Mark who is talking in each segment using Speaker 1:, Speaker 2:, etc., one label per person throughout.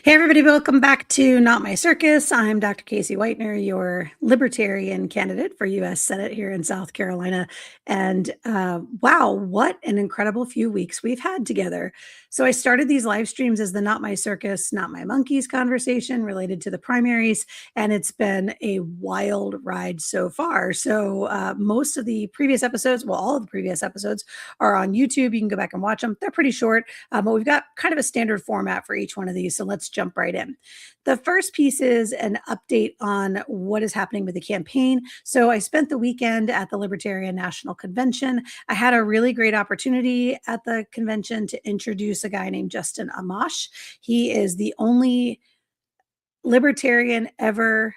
Speaker 1: Hey, everybody, welcome back to Not My Circus. I'm Dr. Casey Whitener, your Libertarian candidate for U.S. Senate here in South Carolina. And wow, what an incredible few weeks we've had together. So I started these live streams as the Not My Circus, Not My Monkeys conversation related to the primaries, and it's been a wild ride so far. So most of the previous episodes, well, all of the previous episodes are on YouTube. You can go back and watch them. They're pretty short, but we've got kind of a standard format for each one of these. So let's jump right in. The first piece is an update on what is happening with the campaign. So I spent the weekend at the Libertarian National Convention. I had a really great opportunity at the convention to introduce a guy named Justin Amash. He is the only libertarian ever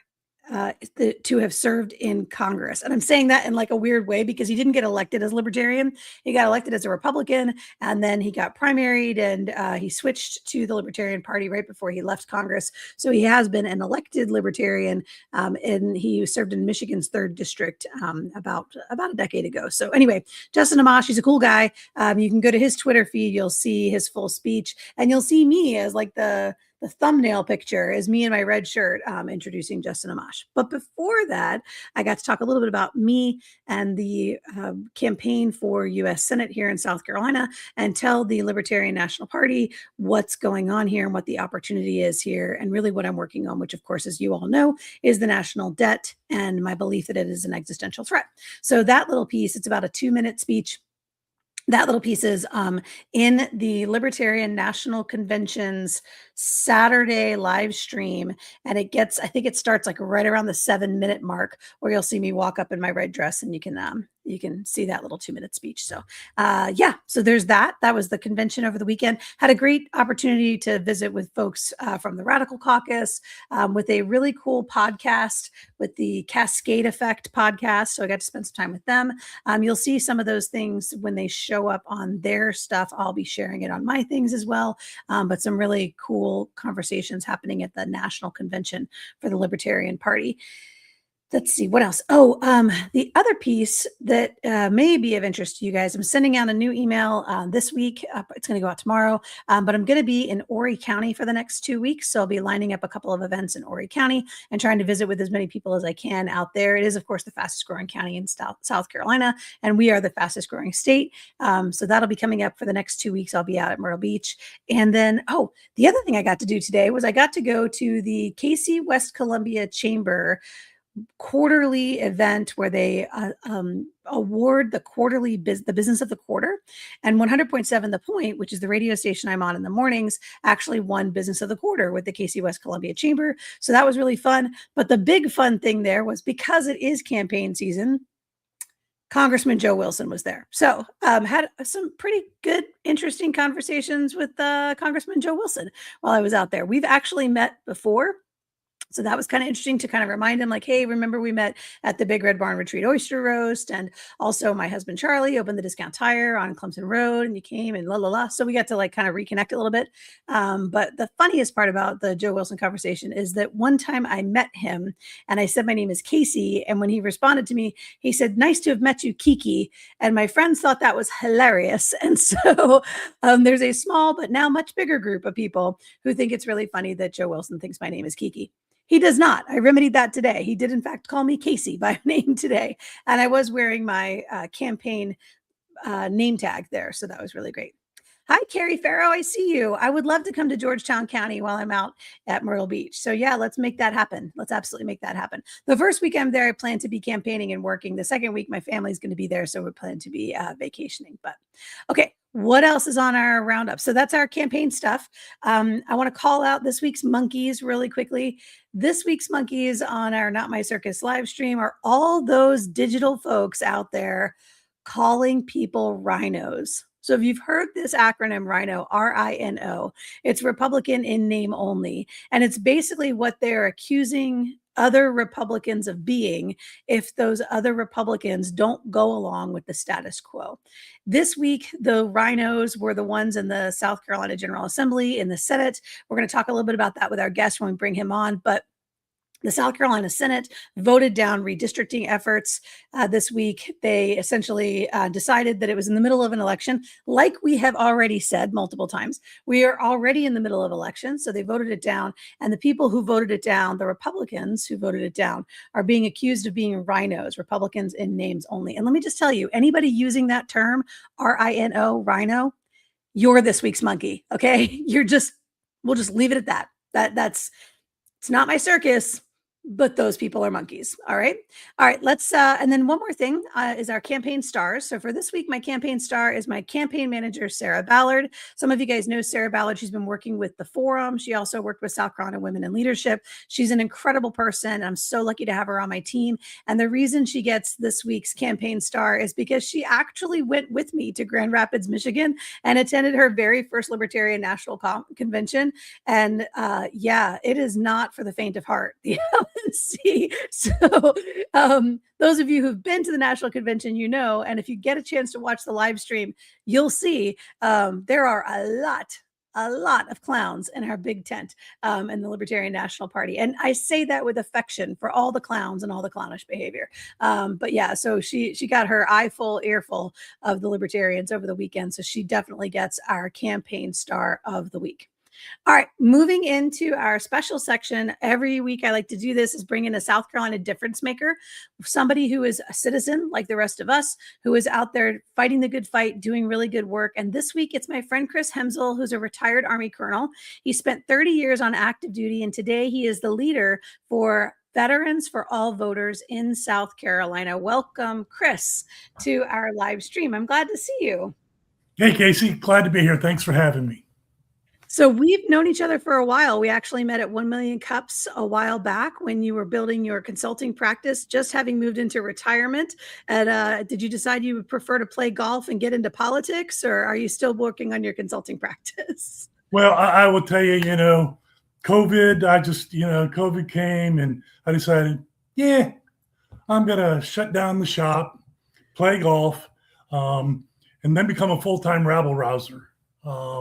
Speaker 1: to have served in Congress. And I'm saying that in like a weird way because he didn't get elected as libertarian. He got elected as a Republican, and then he got primaried, and he switched to the Libertarian Party right before he left Congress. So he has been an elected libertarian, and he served in Michigan's 3rd district about a decade ago. So anyway, Justin Amash, he's a cool guy. You can go to his Twitter feed. You'll see his full speech, and you'll see me as like the thumbnail picture is me in my red shirt introducing Justin Amash. But before that, I got to talk a little bit about me and the campaign for U.S. Senate here in South Carolina and tell the Libertarian National Party what's going on here and what the opportunity is here and really what I'm working on, which of course, as you all know, is the national debt and my belief that it is an existential threat. So that little piece, it's about a 2-minute speech. That little piece is in the Libertarian National Convention's Saturday live stream. And it gets, I think it starts like right around the 7-minute mark where you'll see me walk up in my red dress and you can see that little 2-minute speech. So yeah, so there's that. That was the convention over the weekend. Had a great opportunity to visit with folks from the Radical Caucus with a really cool podcast with the Cascade Effect podcast. So I got to spend some time with them. You'll see some of those things when they show up on their stuff. I'll be sharing it on my things as well. But some really cool conversations happening at the national convention for the Libertarian Party. Let's see what else. Oh, the other piece that may be of interest to you guys, I'm sending out a new email this week. It's going to go out tomorrow, but I'm going to be in Horry County for the next 2 weeks. So I'll be lining up a couple of events in Horry County and trying to visit with as many people as I can out there. It is, of course, the fastest growing county in South Carolina, and we are the fastest growing state. So that'll be coming up for the next 2 weeks. I'll be out at Myrtle Beach. And then, oh, the other thing I got to do today was I got to go to the Casey West Columbia Chamber quarterly event where they award the business of the quarter, and 100.7 The Point, which is the radio station I'm on in the mornings, actually won business of the quarter with the Casey West Columbia Chamber. So that was really fun. But the big fun thing there was because it is campaign season, Congressman Joe Wilson was there. So had some pretty good, interesting conversations with Congressman Joe Wilson while I was out there. We've actually met before. So that was kind of interesting to kind of remind him like, hey, remember we met at the Big Red Barn Retreat Oyster Roast. And also my husband, Charlie, opened the Discount Tire on Clemson Road and you came and la, la, la. So we got to like kind of reconnect a little bit. But the funniest part about the Joe Wilson conversation is that one time I met him and I said, my name is Casey. And when he responded to me, he said, nice to have met you, Kiki. And my friends thought that was hilarious. And so there's a small, but now much bigger group of people who think it's really funny that Joe Wilson thinks my name is Kiki. He does not. I remedied that today. He did, in fact, call me Casey by name today. And I was wearing my campaign name tag there. So that was really great. Hi, Carrie Farrow. I see you. I would love to come to Georgetown County while I'm out at Myrtle Beach. So yeah, let's make that happen. Let's absolutely make that happen. The first week I'm there, I plan to be campaigning and working. The second week, my family's going to be there. So we plan to be vacationing. But okay, what else is on our roundup? So that's our campaign stuff. I want to call out this week's monkeys really quickly. This week's monkeys on our Not My Circus live stream are all those digital folks out there calling people rhinos. So if you've heard this acronym RINO, R-I-N-O, it's Republican in name only. And it's basically what they're accusing other Republicans of being if those other Republicans don't go along with the status quo. This week, the rhinos were the ones in the South Carolina General Assembly, in the Senate. We're going to talk a little bit about that with our guest when we bring him on. But The South Carolina Senate voted down redistricting efforts this week. They essentially decided that it was in the middle of an election. Like we have already said multiple times, we are already in the middle of elections. So they voted it down. And the people who voted it down, the Republicans who voted it down, are being accused of being rhinos, Republicans in names only. And let me just tell you, anybody using that term, RINO, rhino, you're this week's monkey. Okay. We'll just leave it at that. It's not my circus, but those people are monkeys. All right. Let's, and then one more thing is our campaign stars. So for this week, my campaign star is my campaign manager, Sarah Ballard. Some of you guys know Sarah Ballard. She's been working with the Forum. She also worked with South Carolina Women in Leadership. She's an incredible person. I'm so lucky to have her on my team. And the reason she gets this week's campaign star is because she actually went with me to Grand Rapids, Michigan, and attended her very first Libertarian National Convention. And it is not for the faint of heart. The LNC. So those of you who've been to the National Convention, and if you get a chance to watch the live stream, you'll see there are a lot of clowns in our big tent in the Libertarian National Party. And I say that with affection for all the clowns and all the clownish behavior. But yeah, so she got her eye full, ear full of the Libertarians over the weekend. So she definitely gets our campaign star of the week. All right, moving into our special section. Every week I like to do this is bring in a South Carolina difference maker, somebody who is a citizen like the rest of us, who is out there fighting the good fight, doing really good work. And this week it's my friend Chris Himsl, who's a retired Army colonel. He spent 30 years on active duty, and today he is the leader for Veterans for All Voters in South Carolina. Welcome, Chris, to our live stream. I'm glad to see you.
Speaker 2: Hey, Casey, glad to be here. Thanks for having me.
Speaker 1: So we've known each other for a while. We actually met at 1 Million Cups a while back when you were building your consulting practice, just having moved into retirement. And did you decide you would prefer to play golf and get into politics, or are you still working on your consulting practice?
Speaker 2: Well, I will tell you, COVID, COVID came and I decided, I'm going to shut down the shop, play golf, and then become a full-time rabble rouser.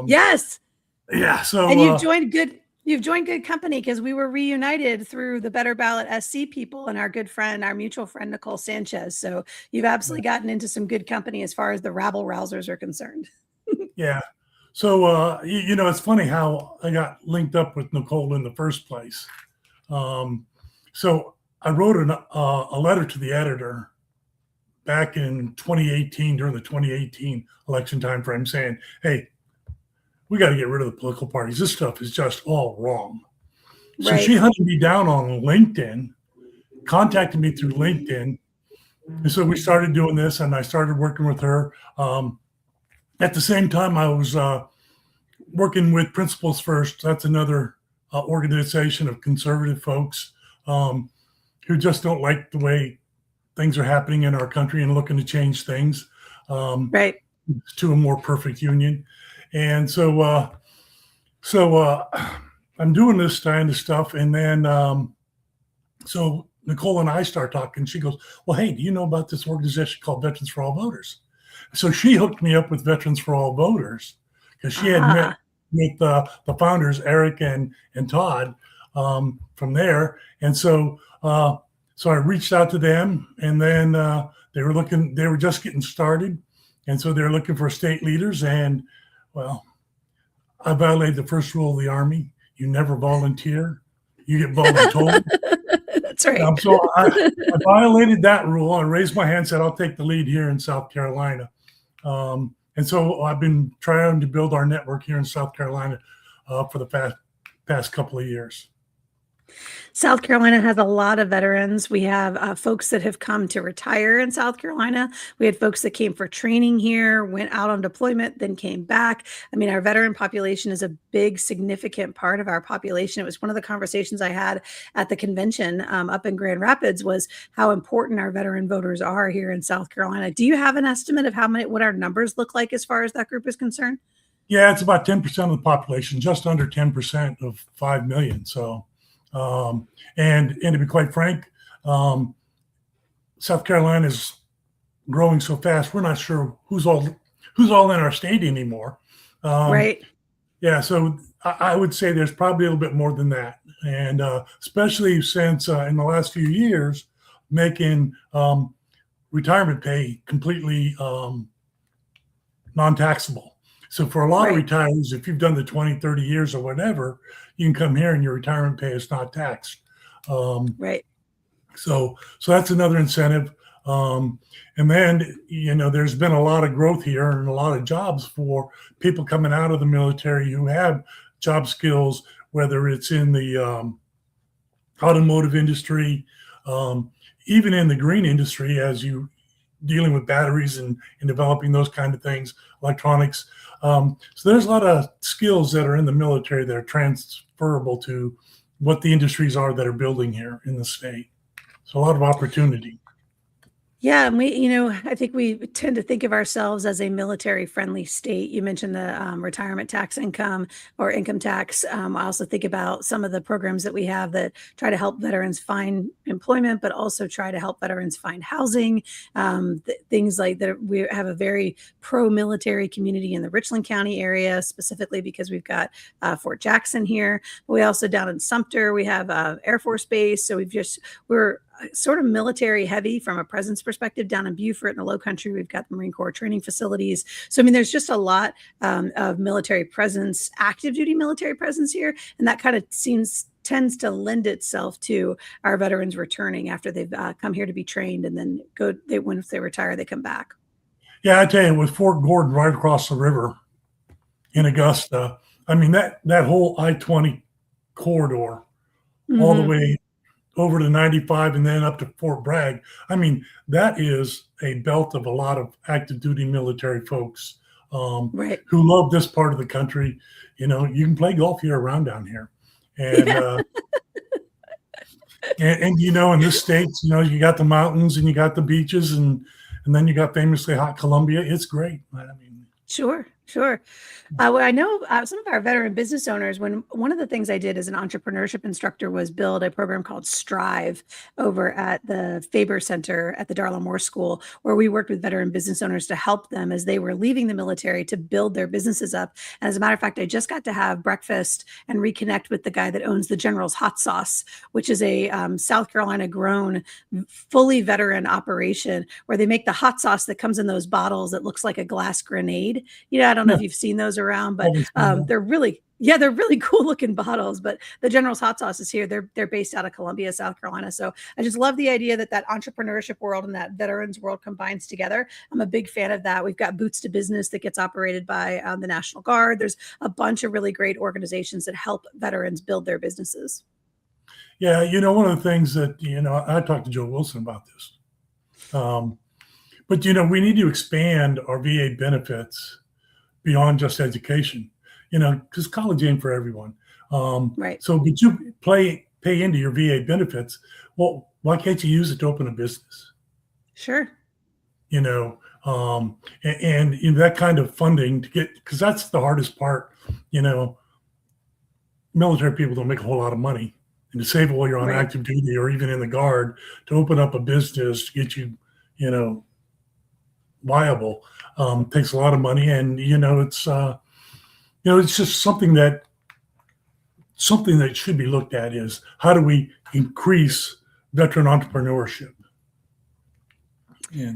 Speaker 1: Yes.
Speaker 2: Yeah. So
Speaker 1: and you've joined good company, because we were reunited through the Better Ballot SC people and our mutual friend, Nicole Sanchez. So you've absolutely gotten into some good company as far as the rabble rousers are concerned.
Speaker 2: Yeah. So, it's funny how I got linked up with Nicole in the first place. So I wrote a letter to the editor back in 2018, during the 2018 election timeframe, saying, hey, we got to get rid of the political parties. This stuff is just all wrong. So
Speaker 1: Right.
Speaker 2: she hunted me down on LinkedIn, contacted me through LinkedIn. And so we started doing this, and I started working with her. At the same time, I was working with Principles First. That's another organization of conservative folks who just don't like the way things are happening in our country and looking to change things
Speaker 1: Right.
Speaker 2: to a more perfect union. And so I'm doing this kind of stuff. And then, so Nicole and I start talking. She goes, well, hey, do you know about this organization called Veterans for All Voters? So she hooked me up with Veterans for All Voters, because she had met with the founders, Eric and Todd, from there. And so I reached out to them, and then they were just getting started. And so they're looking for state leaders. And well, I violated the first rule of the Army. You never volunteer. You get voluntold.
Speaker 1: That's right.
Speaker 2: So I violated that rule. I raised my hand, said, I'll take the lead here in South Carolina. And so I've been trying to build our network here in South Carolina for the past couple of years.
Speaker 1: South Carolina has a lot of veterans. We have folks that have come to retire in South Carolina. We had folks that came for training here, went out on deployment, then came back. I mean, our veteran population is a big, significant part of our population. It was one of the conversations I had at the convention up in Grand Rapids, was how important our veteran voters are here in South Carolina. Do you have an estimate of what our numbers look like as far as that group is concerned?
Speaker 2: Yeah, it's about 10% of the population, just under 10% of 5 million. So, and to be quite frank, South Carolina is growing so fast, we're not sure who's all in our state anymore.
Speaker 1: Right.
Speaker 2: Yeah. So I would say there's probably a little bit more than that. And especially since in the last few years, making retirement pay completely non-taxable. So for a lot of
Speaker 1: Right.
Speaker 2: retirees, if you've done the 20, 30 years or whatever, you can come here and your retirement pay is not taxed. Um,
Speaker 1: Right.
Speaker 2: so that's another incentive. And then, there's been a lot of growth here and a lot of jobs for people coming out of the military who have job skills, whether it's in the automotive industry, even in the green industry, as you dealing with batteries and developing those kind of things, electronics. So there's a lot of skills that are in the military that are transferable to what the industries are that are building here in the state. So a lot of opportunity.
Speaker 1: Yeah, and I think we tend to think of ourselves as a military-friendly state. You mentioned the retirement tax income or income tax. I also think about some of the programs that we have that try to help veterans find employment, but also try to help veterans find housing. Things like that. We have a very pro-military community in the Richland County area, specifically because we've got Fort Jackson here. We also down in Sumter, we have Air Force Base. So we're sort of military heavy from a presence perspective. Down in Beaufort in the Low Country, we've got the Marine Corps training facilities. So, I mean, there's just a lot of military presence, active duty military presence here. And that kind of tends to lend itself to our veterans returning after they've come here to be trained, and then once they retire, they come back.
Speaker 2: Yeah, I tell you, with Fort Gordon right across the river in Augusta, I mean, that whole I-20 corridor all the
Speaker 1: Mm-hmm.
Speaker 2: way over to 95 and then up to Fort Bragg. I mean, that is a belt of a lot of active duty military folks
Speaker 1: Right.
Speaker 2: who love this part of the country. You can play golf year round down here. And,
Speaker 1: Yeah.
Speaker 2: in this state, you got the mountains and you got the beaches and then you got famously hot Columbia. It's great. I mean,
Speaker 1: Sure, sure. Well, I know some of our veteran business owners, when one of the things I did as an entrepreneurship instructor was build a program called Strive over at the Faber Center at the Darla Moore School, where we worked with veteran business owners to help them as they were leaving the military to build their businesses up. And as a matter of fact, I just got to have breakfast and reconnect with the guy that owns the General's Hot Sauce, which is a South Carolina grown, fully veteran operation where they make the hot sauce that comes in those bottles that looks like a glass grenade. I don't know
Speaker 2: yeah,
Speaker 1: if you've seen those around, but
Speaker 2: probably seen that.
Speaker 1: they're really cool looking bottles. But the General's Hot Sauce is here. They're based out of Columbia, South Carolina. So I just love the idea that entrepreneurship world and that veterans world combines together. I'm a big fan of that. We've got Boots to Business that gets operated by the National Guard. There's a bunch of really great organizations that help veterans build their businesses.
Speaker 2: Yeah, one of the things that, I talked to Joe Wilson about this. But, we need to expand our VA benefits beyond just education, because college ain't for everyone.
Speaker 1: Right.
Speaker 2: So, but you pay into your VA benefits. Well, why can't you use it to open a business?
Speaker 1: Sure.
Speaker 2: And that kind of funding to get, because that's the hardest part. Military people don't make a whole lot of money, and to save while you're on
Speaker 1: Right.
Speaker 2: active duty or even in the Guard, to open up a business to get you, viable, takes a lot of money. And it's just something that should be looked at is how do we increase veteran entrepreneurship.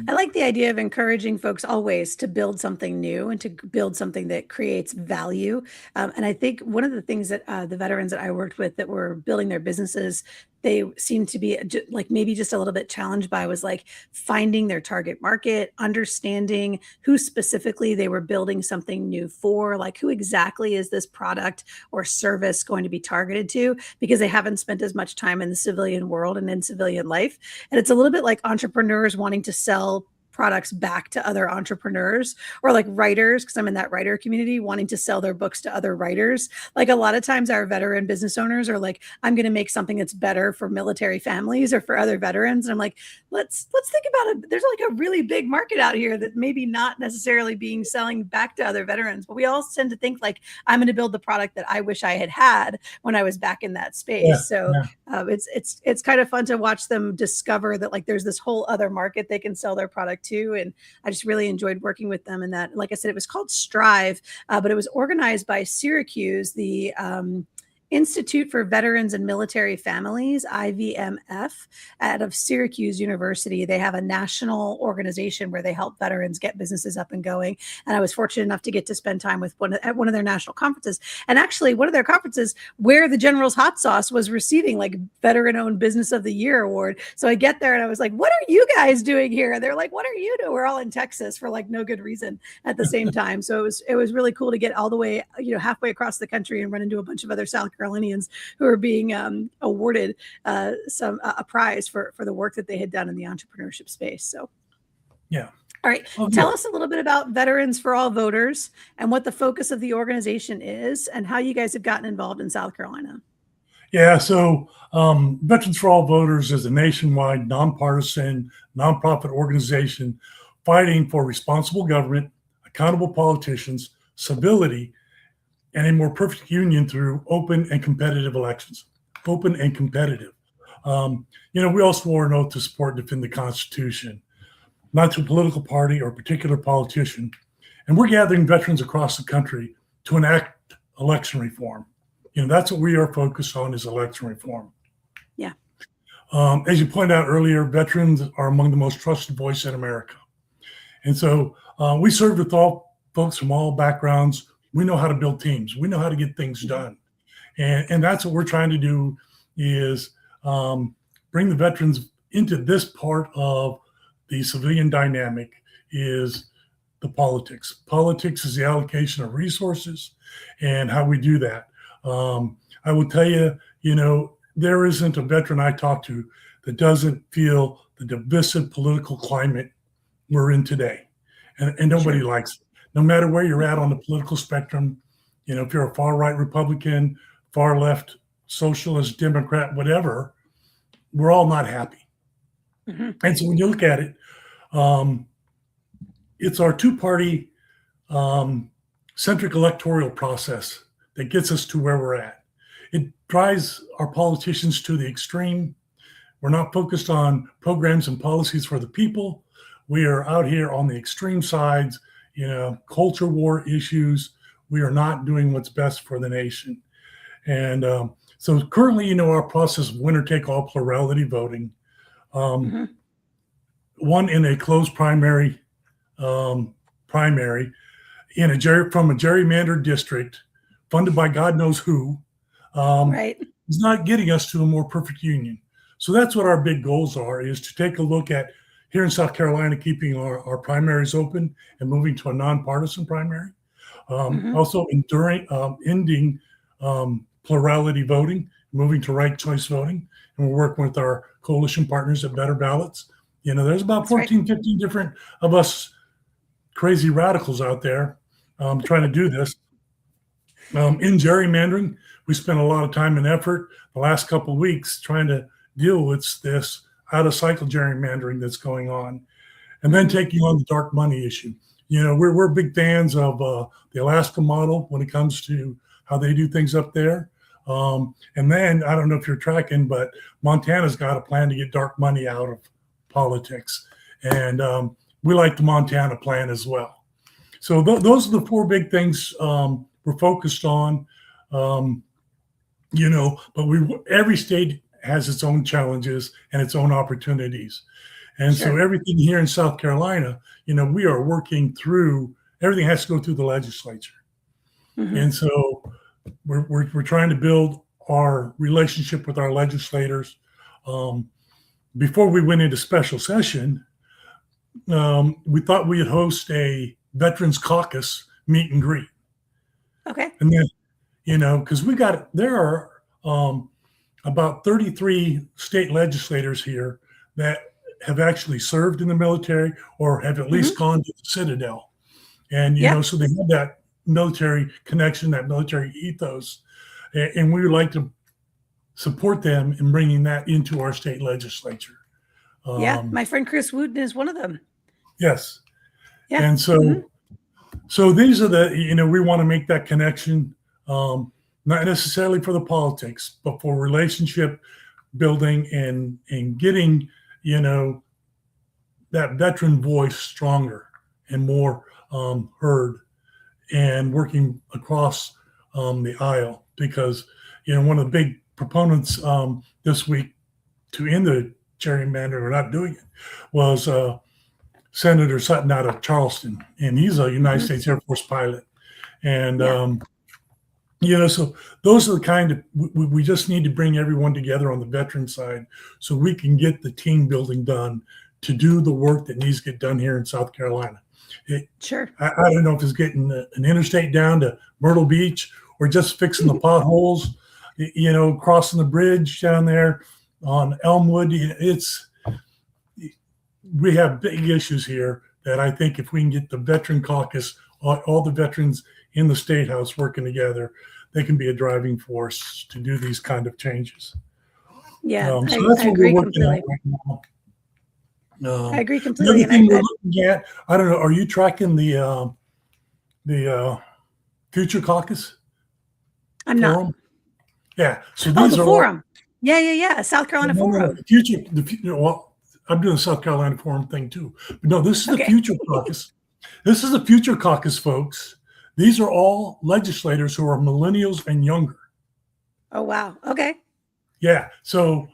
Speaker 1: I like the idea of encouraging folks always to build something new and to build something that creates value. And I think one of the things that the veterans that I worked with that were building their businesses, they seemed to be like maybe just a little bit challenged by was like finding their target market, understanding who specifically they were building something new for, like who exactly is this product or service going to be targeted to, because they haven't spent as much time in the civilian world and in civilian life. And it's a little bit like entrepreneurs wanting to sell products back to other entrepreneurs, or like writers, because I'm in that writer community, wanting to sell their books to other writers. Like a lot of times our veteran business owners are like, I'm going to make something that's better for military families or for other veterans. And I'm like, let's think about it. There's like a really big market out here that maybe not necessarily being selling back to other veterans, but we all tend to think like, I'm going to build the product that I wish I had when I was back in that space.
Speaker 2: Yeah,
Speaker 1: So
Speaker 2: yeah.
Speaker 1: it's kind of fun to watch them discover that like there's this whole other market they can sell their product project too. And I just really enjoyed working with them. And that, like I said, it was called Strive, but it was organized by Syracuse, the Institute for Veterans and Military Families, IVMF, out of Syracuse University. They have a national organization where they help veterans get businesses up and going. And I was fortunate enough to get to spend time with at one of their national conferences. And actually, one of their conferences where the General's Hot Sauce was receiving like Veteran-Owned Business of the Year award. So I get there and I was like, "What are you guys doing here?" And they're like, "What are you doing?" We're all in Texas for like no good reason at the same time. So it was really cool to get all the way, halfway across the country and run into a bunch of other South Carolinians who are being awarded a prize for the work that they had done in the entrepreneurship space. So,
Speaker 2: yeah.
Speaker 1: All right. Tell us a little bit about Veterans for All Voters and what the focus of the organization is and how you guys have gotten involved in South Carolina.
Speaker 2: Yeah. So Veterans for All Voters is a nationwide, nonpartisan, nonprofit organization fighting for responsible government, accountable politicians, civility, and a more perfect union through open and competitive elections. Open and competitive. We all swore an oath to support and defend the Constitution, not to a political party or particular politician. And we're gathering veterans across the country to enact election reform. That's what we are focused on, is election reform.
Speaker 1: Yeah.
Speaker 2: As you pointed out earlier, veterans are among the most trusted voice in America. And so we serve with all folks from all backgrounds. We know how to build teams. We know how to get things done. And that's what we're trying to do, is bring the veterans into this part of the civilian dynamic, is the politics. Politics is the allocation of resources and how we do that. I will tell you, there isn't a veteran I talk to that doesn't feel the divisive political climate we're in today. And nobody likes it. No matter where you're at on the political spectrum, if you're a far right Republican, far left socialist, Democrat, whatever, we're all not happy. Mm-hmm. And so when you look at it, it's our two-party centric electoral process that gets us to where we're at. It drives our politicians to the extreme. We're not focused on programs and policies for the people. We are out here on the extreme sides, culture war issues. We are not doing what's best for the nation. And so currently, our process of winner-take-all plurality voting, mm-hmm. one in a closed primary, from a gerrymandered district, funded by God knows who,
Speaker 1: right.
Speaker 2: is not getting us to a more perfect union. So that's what our big goals are, is to take a look at, here in South Carolina, keeping our primaries open and moving to a nonpartisan primary. Mm-hmm. Also ending plurality voting, moving to ranked choice voting. And we're working with our coalition partners at Better Ballots. There's about 14, 15 different of us crazy radicals out there trying to do this. In gerrymandering, we spent a lot of time and effort the last couple of weeks trying to deal with this out-of-cycle gerrymandering that's going on, and then taking on the dark money issue. We're big fans of the Alaska model when it comes to how they do things up there. And then, I don't know if you're tracking, but Montana's got a plan to get dark money out of politics. And we like the Montana plan as well. So those are the four big things we're focused on. But every state has its own challenges and its own opportunities. And so everything here in South Carolina, we are working through, everything has to go through the legislature. Mm-hmm. And so we're trying to build our relationship with our legislators. Before we went into special session, we thought we'd host a Veterans Caucus meet and greet.
Speaker 1: Okay.
Speaker 2: And then, because there are about 33 state legislators here that have actually served in the military or have at least mm-hmm. gone to the Citadel. And, so they have that military connection, that military ethos. And we would like to support them in bringing that into our state legislature.
Speaker 1: My friend Chris Wooten is one of them.
Speaker 2: Yes.
Speaker 1: Yeah.
Speaker 2: And so, mm-hmm. so these are we want to make that connection, not necessarily for the politics, but for relationship building and getting, that veteran voice stronger and more heard, and working across the aisle, because one of the big proponents this week to end the gerrymander, or not doing it, was Senator Sutton out of Charleston, and he's a United States Air Force pilot. And so those are the kind of, we just need to bring everyone together on the veteran side so we can get the team building done to do the work that needs to get done here in South Carolina.
Speaker 1: Sure.
Speaker 2: I don't know if it's getting an interstate down to Myrtle Beach, or just fixing the potholes, crossing the bridge down there on Elmwood. We have big issues here that I think if we can get the veteran caucus, all the veterans in the State House working together, they can be a driving force to do these kind of changes.
Speaker 1: Yeah,
Speaker 2: So that's
Speaker 1: I
Speaker 2: what
Speaker 1: agree
Speaker 2: we're working
Speaker 1: completely.
Speaker 2: on right now.
Speaker 1: I agree
Speaker 2: The
Speaker 1: completely.
Speaker 2: other thing we're looking at, I don't know, are you tracking the Future Caucus
Speaker 1: I'm not.
Speaker 2: Forum? Yeah. So
Speaker 1: Oh,
Speaker 2: these
Speaker 1: the
Speaker 2: are
Speaker 1: forum. Yeah. South Carolina Forum.
Speaker 2: the future. Well, I'm doing the South Carolina Forum thing too. But no, this is the
Speaker 1: Okay.
Speaker 2: Future Caucus. This is the Future Caucus, folks. These are all legislators who are millennials and younger.
Speaker 1: Oh, wow. Okay.
Speaker 2: Yeah. So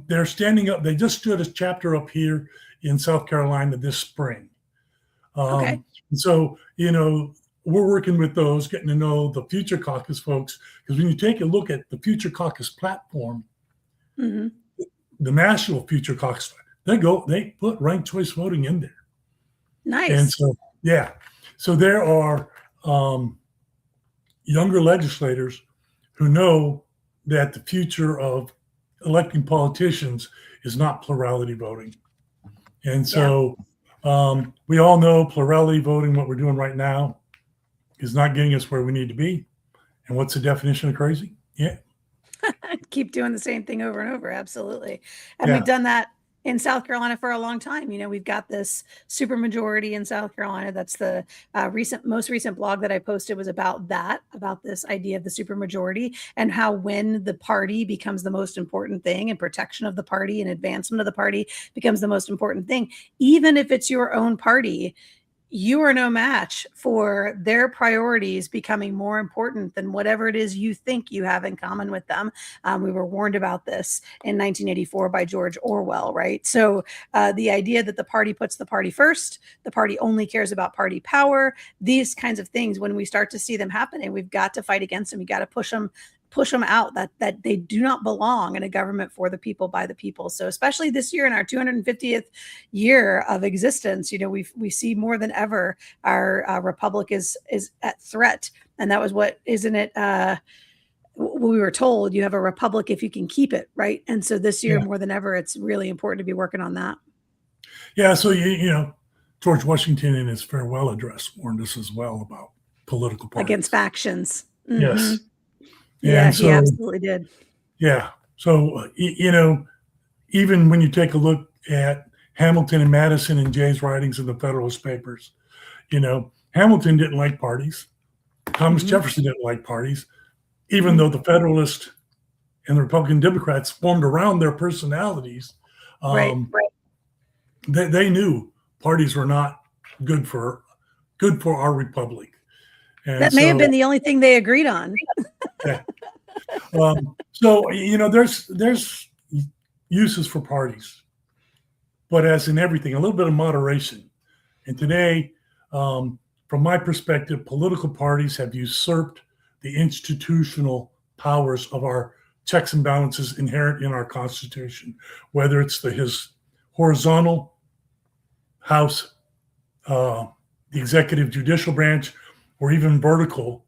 Speaker 2: they're standing up. They just stood a chapter up here in South Carolina this spring.
Speaker 1: Okay.
Speaker 2: So, we're working with those, getting to know the Future Caucus folks, because when you take a look at the Future Caucus platform,
Speaker 1: hmm
Speaker 2: the National Future Caucus, they put ranked choice voting in there.
Speaker 1: Nice.
Speaker 2: And so, yeah. So there are younger legislators who know that the future of electing politicians is not plurality voting. And so we all know plurality voting, what we're doing right now, is not getting us where we need to be. And what's the definition of crazy? Yeah.
Speaker 1: Keep doing the same thing over and over. Absolutely. And
Speaker 2: Yeah.
Speaker 1: we've done that in South Carolina for a long time. We've got this supermajority in South Carolina. That's the most recent blog that I posted was about this idea of the supermajority, and how when the party becomes the most important thing, and protection of the party and advancement of the party becomes the most important thing, even if it's your own party, you are no match for their priorities becoming more important than whatever it is you think you have in common with them. We were warned about this in 1984 by George Orwell, right? So the idea that the party puts the party first, the party only cares about party power, these kinds of things, when we start to see them happening, we've got to fight against them. We got to push them out, that they do not belong in a government for the people, by the people. So especially this year, in our 250th year of existence, we see more than ever our republic is at threat. And that was we were told, you have a republic if you can keep it, right? And so this year, more than ever, it's really important to be working on that.
Speaker 2: Yeah. So, George Washington in his farewell address warned us as well about political parties.
Speaker 1: Against factions.
Speaker 2: Mm-hmm. Yes.
Speaker 1: Yeah, he absolutely did.
Speaker 2: Yeah. So, even when you take a look at Hamilton and Madison and Jay's writings in the Federalist Papers, Hamilton didn't like parties. Thomas Jefferson didn't like parties, even though the Federalists and the Republican Democrats formed around their personalities.
Speaker 1: Right.
Speaker 2: They knew parties were not good for our republic. And
Speaker 1: that may have been the only thing they agreed on.
Speaker 2: Yeah. So, there's uses for parties, but as in everything, a little bit of moderation. And today, from my perspective, political parties have usurped the institutional powers of our checks and balances inherent in our Constitution, whether it's his horizontal House, the executive judicial branch, or even vertical,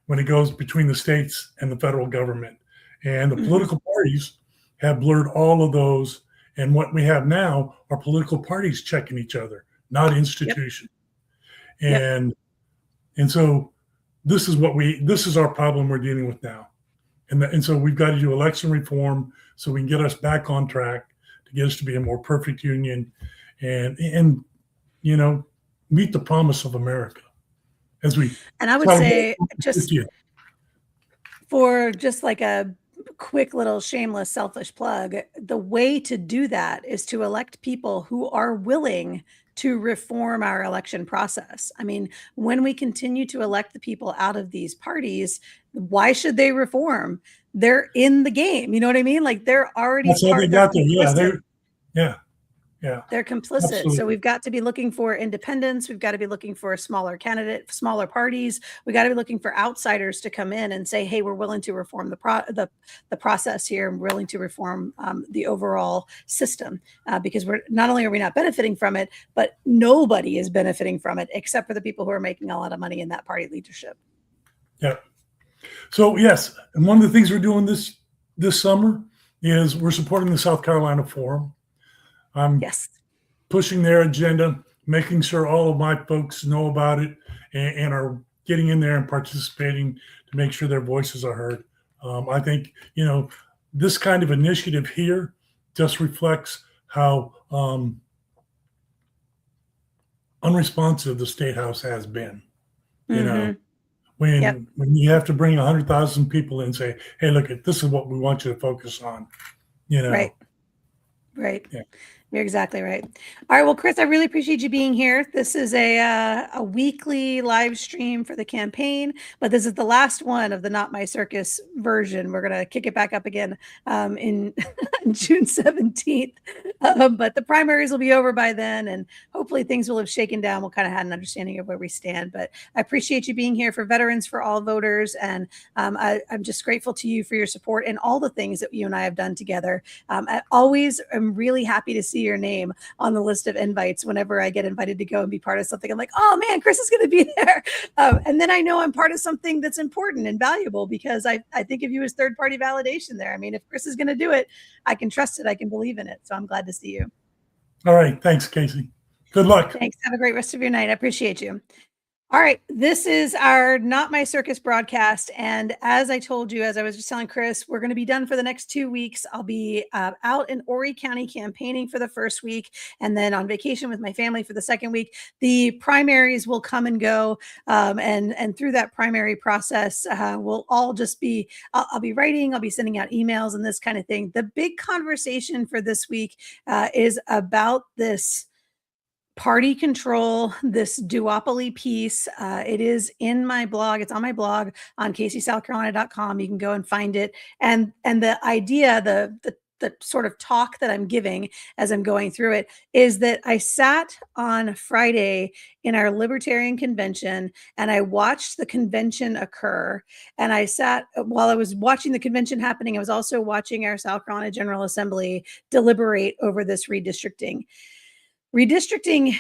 Speaker 2: when it goes between the states and the federal government. And the political parties have blurred all of those. And what we have now are political parties checking each other, not institutions. And so this is our problem we're dealing with now. And so we've got to do election reform so we can get us back on track, to get us to be a more perfect union, and meet the promise of America. And I would
Speaker 1: say, just for just like a quick little shameless selfish plug, the way to do that is to elect people who are willing to reform our election process. I mean, when we continue to elect the people out of these parties, why should they reform? They're in the game. You know what I mean? Like they're already
Speaker 2: That's how they
Speaker 1: part, they're
Speaker 2: got there. Yeah,
Speaker 1: complicit.
Speaker 2: yeah,
Speaker 1: They're complicit. So
Speaker 2: absolutely.
Speaker 1: we've got to be looking for independents. We've got to be looking for a smaller candidate, smaller parties. We got to be looking for outsiders to come in and say, "Hey, we're willing to reform the process here, and willing to reform the overall system." Because we're not only are we not benefiting from it, but nobody is benefiting from it except for the people who are making a lot of money in that party leadership.
Speaker 2: Yeah. So yes, and one of the things we're doing this summer is we're supporting the South Carolina Forum. I'm
Speaker 1: Yes.
Speaker 2: pushing their agenda, making sure all of my folks know about it and are getting in there and participating to make sure their voices are heard. I think, this kind of initiative here just reflects how unresponsive the State House has been.
Speaker 1: Mm-hmm. Yep.
Speaker 2: When you have to bring 100,000 people in and say, hey, look, this is what we want you to focus on,
Speaker 1: Right. Right.
Speaker 2: Yeah.
Speaker 1: You're exactly right. All right. Well, Chris, I really appreciate you being here. This is a weekly live stream for the campaign, but this is the last one of the Not My Circus version. We're going to kick it back up again in June 17th. But the primaries will be over by then, and hopefully things will have shaken down. We'll kind of have an understanding of where we stand. But I appreciate you being here for Veterans for All Voters. And I'm just grateful to you for your support and all the things that you and I have done together. I always am really happy to see your name on the list of invites whenever I get invited to go and be part of something. I'm like, oh man, Chris is going to be there. And then I know I'm part of something that's important and valuable because I think of you as third-party validation there. I mean, if Chris is going to do it, I can trust it. I can believe in it. So I'm glad to see you.
Speaker 2: All right. Thanks, Casey. Good luck.
Speaker 1: Thanks. Have a great rest of your night. I appreciate you. All right, this is our Not My Circus broadcast. And as I told you, as I was just telling Chris, we're going to be done for the next 2 weeks. I'll be out in Horry County campaigning for the first week and then on vacation with my family for the second week. The primaries will come and go. And through that primary process, we'll all just be, I'll be writing, I'll be sending out emails and this kind of thing. The big conversation for this week is about this party control, this duopoly piece. It is in my blog. It's on my blog on caseysouthcarolina.com. You can go and find it. And the idea, the sort of talk that I'm giving as I'm going through it is that I sat on Friday in our Libertarian convention and I watched the convention occur. And I sat while I was watching the convention happening, I was also watching our South Carolina General Assembly deliberate over this redistricting. Redistricting,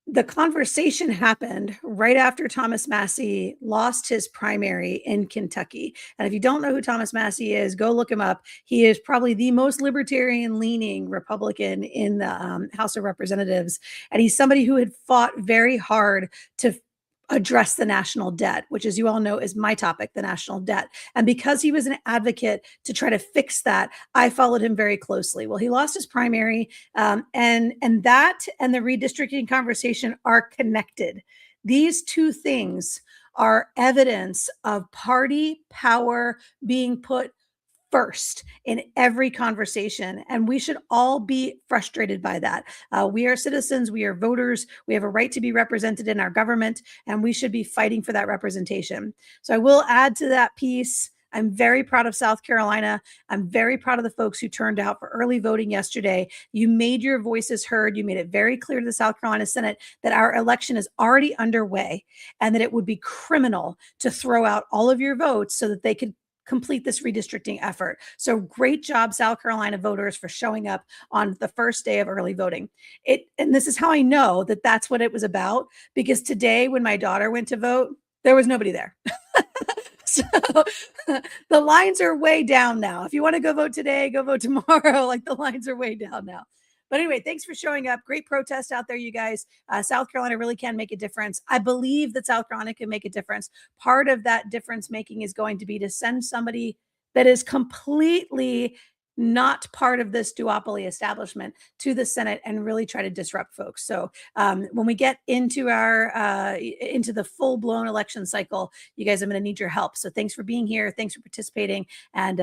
Speaker 1: the conversation happened right after Thomas Massie lost his primary in Kentucky. And if you don't know who Thomas Massie is, go look him up. He is probably the most libertarian-leaning Republican in the House of Representatives. And he's somebody who had fought very hard to address the national debt, which, as you all know, is my topic, the national debt. And because he was an advocate to try to fix that, I followed him very closely. Well, he lost his primary, and that and the redistricting conversation are connected. These two things are evidence of party power being put first in every conversation. And we should all be frustrated by that. We are citizens, we are voters, we have a right to be represented in our government, and we should be fighting for that representation. So I will add to that piece. I'm very proud of South Carolina. I'm very proud of the folks who turned out for early voting yesterday. You made your voices heard. You made it very clear to the South Carolina Senate that our election is already underway and that it would be criminal to throw out all of your votes so that they could complete this redistricting effort. So great job, South Carolina voters, for showing up on the first day of early voting. And this is how I know that that's what it was about, because today when my daughter went to vote, there was nobody there. So the lines are way down now. If you want to go vote today, go vote tomorrow. Like the lines are way down now. But anyway, thanks for showing up. Great protest out there, you guys. South Carolina really can make a difference. I believe that South Carolina can make a difference. Part of that difference making is going to be to send somebody that is completely not part of this duopoly establishment to the Senate and really try to disrupt folks. So when we get into into the full-blown election cycle, you guys are going to need your help. So thanks for being here. Thanks for participating. And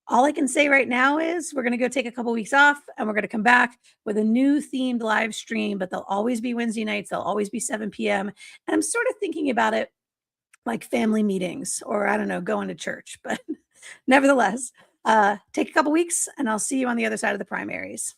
Speaker 1: all I can say right now is we're going to go take a couple weeks off, and we're going to come back with a new themed live stream, but they'll always be Wednesday nights. They'll always be 7 p.m. And I'm sort of thinking about it like family meetings, or I don't know, going to church. But nevertheless, take a couple weeks, and I'll see you on the other side of the primaries.